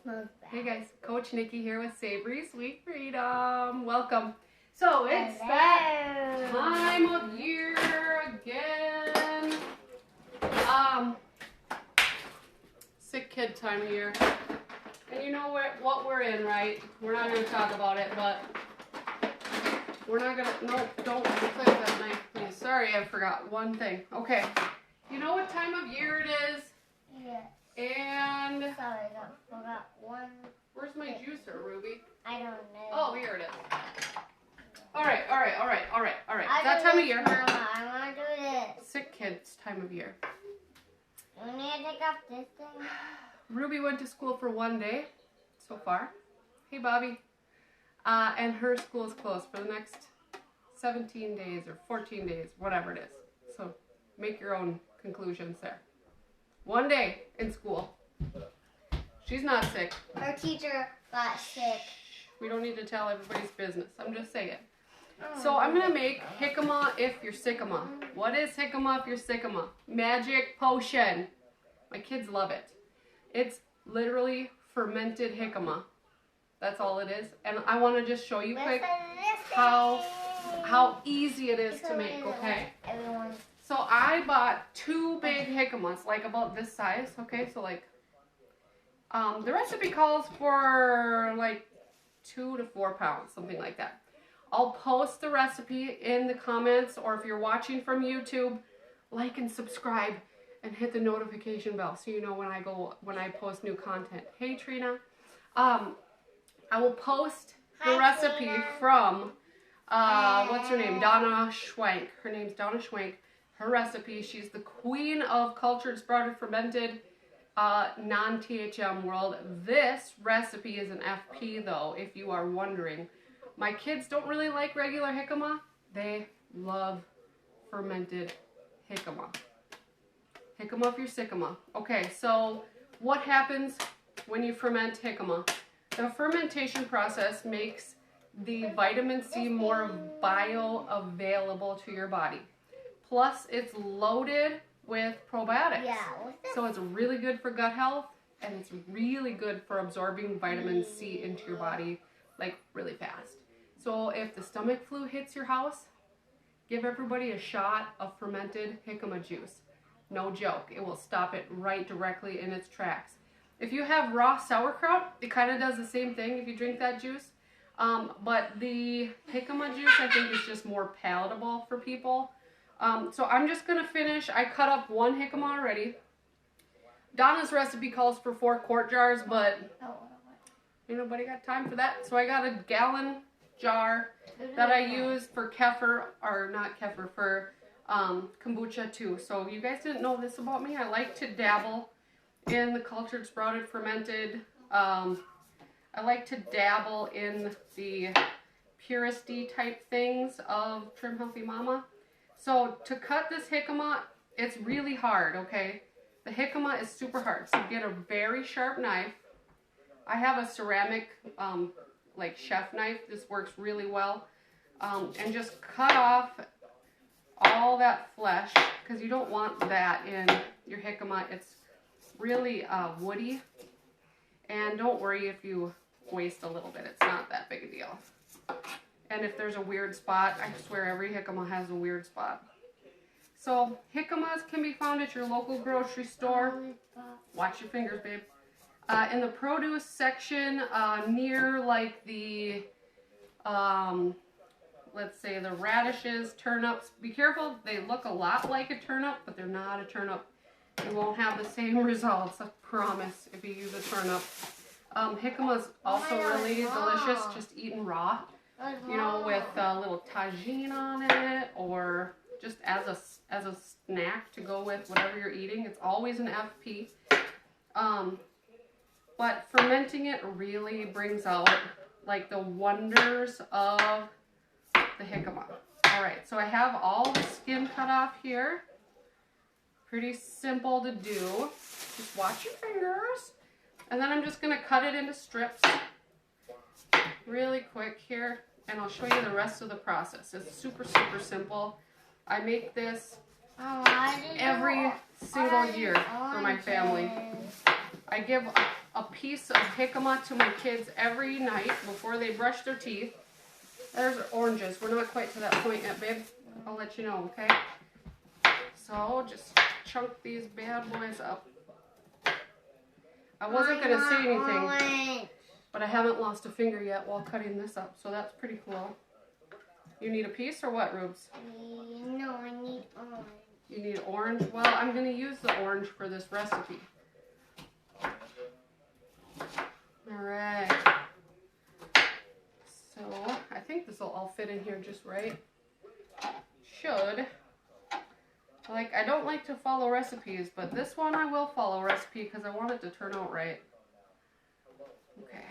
smells bad. Hey guys, Coach Nikki here with Savory Sweet Freedom. Welcome. So it's that time of year again. Sick kid time of year. And you know what we're in, right? We're not going to talk about it, but we're not going to, no, don't click that knife, please. Sorry, I forgot one thing. Okay. You know what time of year it is? Yes. And Sorry, I forgot one. where's my juicer, Ruby? I don't know. Oh, here it is. All right. I That do time of this, year. Mama. I want to do this. Sick kids time of year. You need to take off this thing? Ruby went to school for one day so far. Hey, Bobby. And her school is closed for the next 17 days or 14 days, whatever it is. So make your own conclusions there. One day in school. She's not sick. Her teacher got sick. We don't need to tell everybody's business. I'm just saying. So I'm going to make Jicama if you're sicka-ma. What is Jicama if you're sicka-ma? Magic potion. My kids love it. It's literally fermented jicama. That's all it is. And I want to just show you quick how easy it is to make, okay? Everyone. So I bought 2 big jicamas, like about this size, okay? So like, the recipe calls for like 2 to 4 pounds, something like that. I'll post the recipe in the comments, or if you're watching from YouTube, like and subscribe and hit the notification bell so you know when I post new content. Hey Trina, I will post the recipe from what's her name? Donna Schwank. Her name's Donna Schwank. Her recipe. She's the queen of cultured, sprouted, fermented, non-THM world. This recipe is an FP though, if you are wondering. My kids don't really like regular jicama. They love fermented jicama. Jicama if you're sicka-ma. Okay, so what happens when you ferment jicama? The fermentation process makes the vitamin C more bioavailable to your body. Plus, it's loaded with probiotics. Yeah. So it's really good for gut health, and it's really good for absorbing vitamin C into your body, like really fast. So if the stomach flu hits your house, give everybody a shot of fermented jicama juice. No joke. It will stop it right directly in its tracks. If you have raw sauerkraut, it kind of does the same thing if you drink that juice. But the jicama juice, I think, is just more palatable for people. So I'm just going to finish. I cut up 1 jicama already. Donna's recipe calls for 4 quart jars, but ain't nobody got time for that. So I got a gallon jar that I use for kefir, or not kefir, for kombucha too. So you guys didn't know this about me. I like to dabble in the cultured, sprouted, fermented. I like to dabble in the Kruse-Dye type things of Trim Healthy Mama. So to cut this jicama, it's really hard, okay? The jicama is super hard. So get a very sharp knife. I have a ceramic, like chef knife. This works really well. And just cut off all that flesh, because you don't want that in your jicama. It's really woody. And don't worry if you waste a little bit. It's not that big a deal. And if there's a weird spot, I swear every jicama has a weird spot. So jicamas can be found at your local grocery store. Watch your fingers, babe. In the produce section, near like the, let's say the radishes, turnips. Be careful, they look a lot like a turnip, but they're not a turnip. You won't have the same results, I promise, if you use a turnip. Jicama is also really delicious, just eaten raw. You know, with a little tagine on it, or just as a snack to go with whatever you're eating. It's always an FP. But fermenting it really brings out like the wonders of the jicama. Alright, so I have all the skin cut off here. Pretty simple to do. Just watch your fingers. And then I'm just going to cut it into strips really quick here. And I'll show you the rest of the process. It's super, super simple. I make this every single year for my family. I give a piece of jicama to my kids every night before they brush their teeth. There's oranges. We're not quite to that point yet, babe. I'll let you know, okay? So just chunk these bad boys up. I wasn't going to say anything, but I haven't lost a finger yet while cutting this up, so that's pretty cool. You need a piece or what, Rubes? No, I need orange. You need orange? Well, I'm going to use the orange for this recipe. Alright. So, I think this will all fit in here just right. Should. Like, I don't like to follow recipes, but this one I will follow recipe because I want it to turn out right. Okay.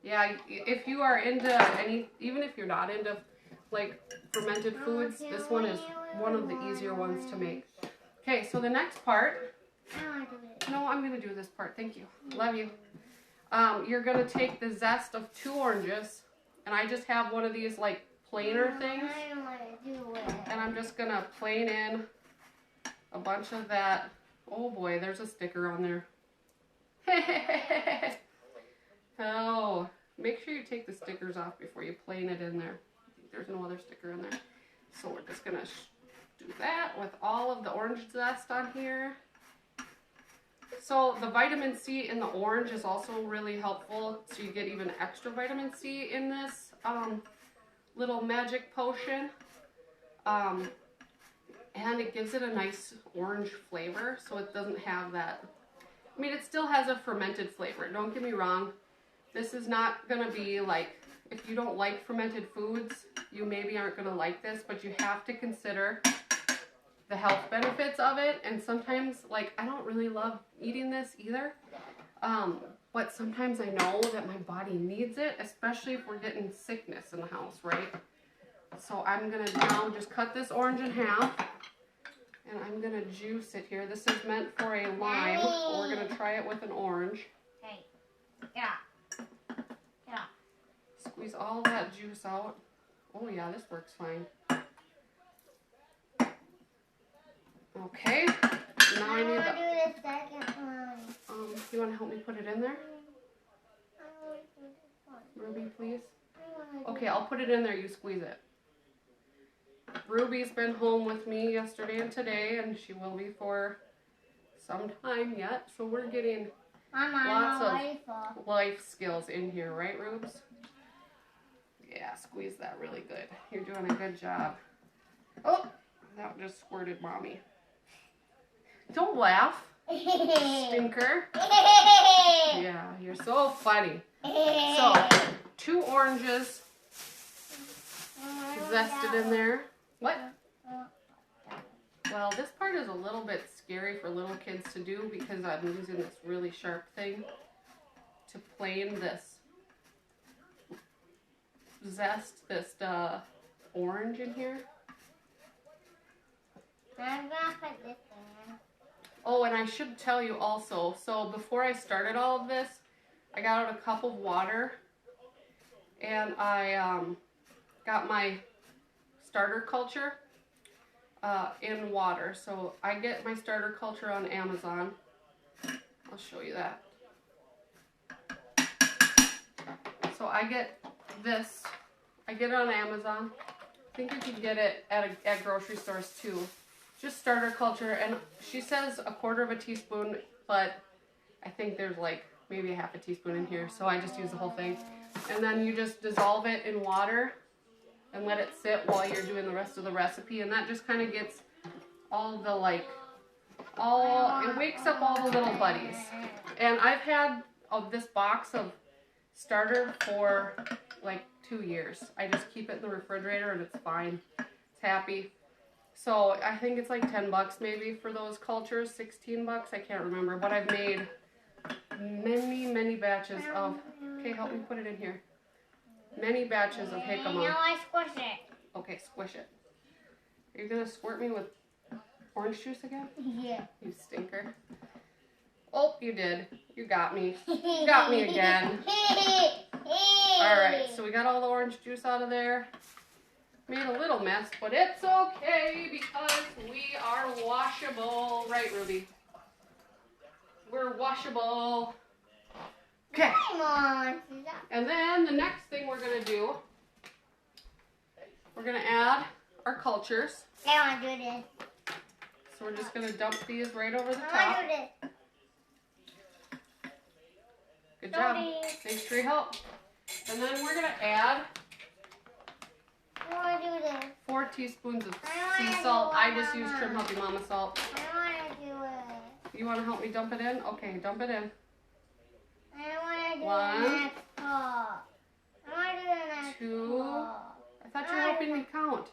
Yeah, if you are into any, even if you're not into like fermented foods, this one is one of the easier ones to make. Okay, so the next part. No, I'm gonna do this part. Thank you. Love you. You're gonna take the zest of 2 oranges, and I just have one of these like planer things, I don't want to do it. and I'm just gonna plane in a bunch of that. Oh boy, there's a sticker on there. Oh, make sure you take the stickers off before you plane it in there. I think there's no other sticker in there. So we're just gonna do that with all of the orange zest on here. So the vitamin C in the orange is also really helpful. So you get even extra vitamin C in this little magic potion. And it gives it a nice orange flavor. So it doesn't have that. I mean, it still has a fermented flavor. Don't get me wrong. This is not going to be like, if you don't like fermented foods, you maybe aren't going to like this. But you have to consider the health benefits of it. And sometimes, like, I don't really love eating this either. But sometimes I know that my body needs it, especially if we're getting sickness in the house, right? So I'm going to now just cut this orange in half. And I'm going to juice it here. This is meant for a lime. But we're going to try it with an orange. Hey, yeah. Yeah. Squeeze all that juice out. Oh yeah, this works fine. Okay. Now I need want to do the second one. You want to help me put it in there? Ruby, please. Okay, I'll put it in there. You squeeze it. Ruby's been home with me yesterday and today, and she will be for some time yet. So we're getting lots of life skills in here, right, Rubes? Yeah, squeeze that really good. You're doing a good job. Oh, that just squirted Mommy. Don't laugh, stinker. Yeah, you're so funny. So, 2 oranges zested in there. What? Well, this part is a little bit scary for little kids to do because I'm using this really sharp thing to plane this zest, this orange in here. I'm gonna put this in. Oh, and I should tell you also, so before I started all of this, I got out a cup of water, and I got my starter culture in water. So I get my starter culture on Amazon. I'll show you that. So I get this. I get it on Amazon. I think you can get it at grocery stores too. Just starter culture, and she says 1/4 teaspoon, but I think there's like maybe 1/2 teaspoon in here, so I just use the whole thing. And then you just dissolve it in water and let it sit while you're doing the rest of the recipe, and that just kind of gets all the it wakes up all the little buddies. And I've had this box of starter for like 2 years. I just keep it in the refrigerator and it's fine. It's happy. So I think it's like $10 maybe for those cultures, $16, I can't remember. But I've made many batches of, okay, help me put it in here. Many batches of jicama. Now I squish it. Okay, squish it. Are you going to squirt me with orange juice again? Yeah. You stinker. Oh, you did. You got me. You got me again. Alright, so we got all the orange juice out of there. Made a little mess, but it's okay because we are washable. Right, Ruby? washable. Okay. Come on. And then the next thing we're going to do, we're going to add our cultures. I want to do this. So we're just going to dump these right over the I top. want to do this. Good job. Sorry. Thanks for your help. And then we're going to add I want to do this. 4 teaspoons of I wanna sea do salt. I it, just use Mama. Trim Healthy Mama salt. I want to do it. You want to help me dump it in? Okay, dump it in. I want to do 1, the next part. I want to do the next 2. part. I thought you were helping me count.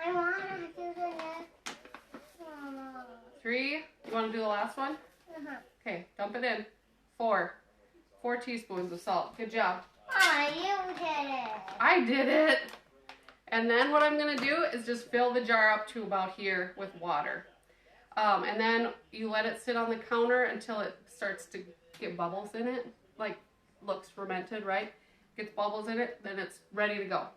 I want to do the next part. 3. You want to do the last one? Okay, dump it in. 4 teaspoons of salt. Good job. Mama, you did it. I did it. And then what I'm going to do is just fill the jar up to about here with water. And then you let it sit on the counter until it starts to get bubbles in it. Like, looks fermented, right? Gets bubbles in it, then it's ready to go.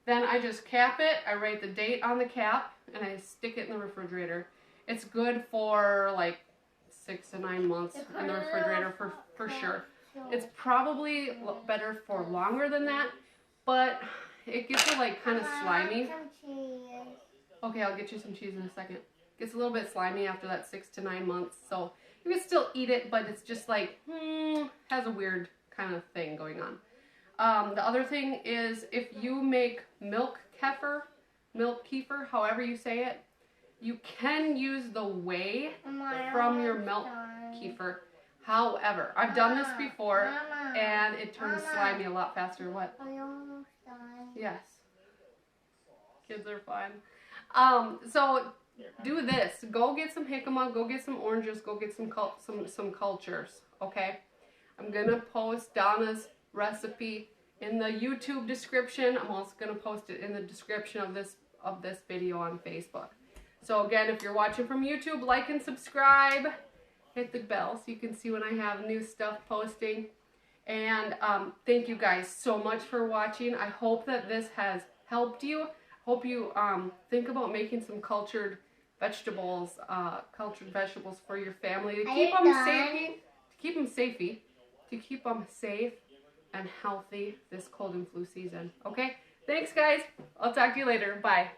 Then I just cap it. I write the date on the cap, and I stick it in the refrigerator. It's good for like 6 to 9 months in the refrigerator for sure. It's probably better for longer than that, but it gets like kind of slimy. Some cheese. Okay, I'll get you some cheese in a second. Gets a little bit slimy after that 6 to 9 months, so you can still eat it, but it's just like, has a weird kind of thing going on. The other thing is if you make milk kefir, however you say it, you can use the whey from your milk kefir. However, I've done this before, and it turns slimy a lot faster. What? Are you almost done? Yes. Kids are fun. So do this. Go get some jicama, go get some oranges, go get some cultures, okay? I'm going to post Donna's recipe in the YouTube description. I'm also going to post it in the description of this video on Facebook. So again, if you're watching from YouTube, like and subscribe. Hit the bell so you can see when I have new stuff posting. And thank you guys so much for watching. I hope that this has helped you. Hope you think about making some cultured vegetables for your family to keep them safe and healthy this cold and flu season. Okay? Thanks guys. I'll talk to you later. Bye.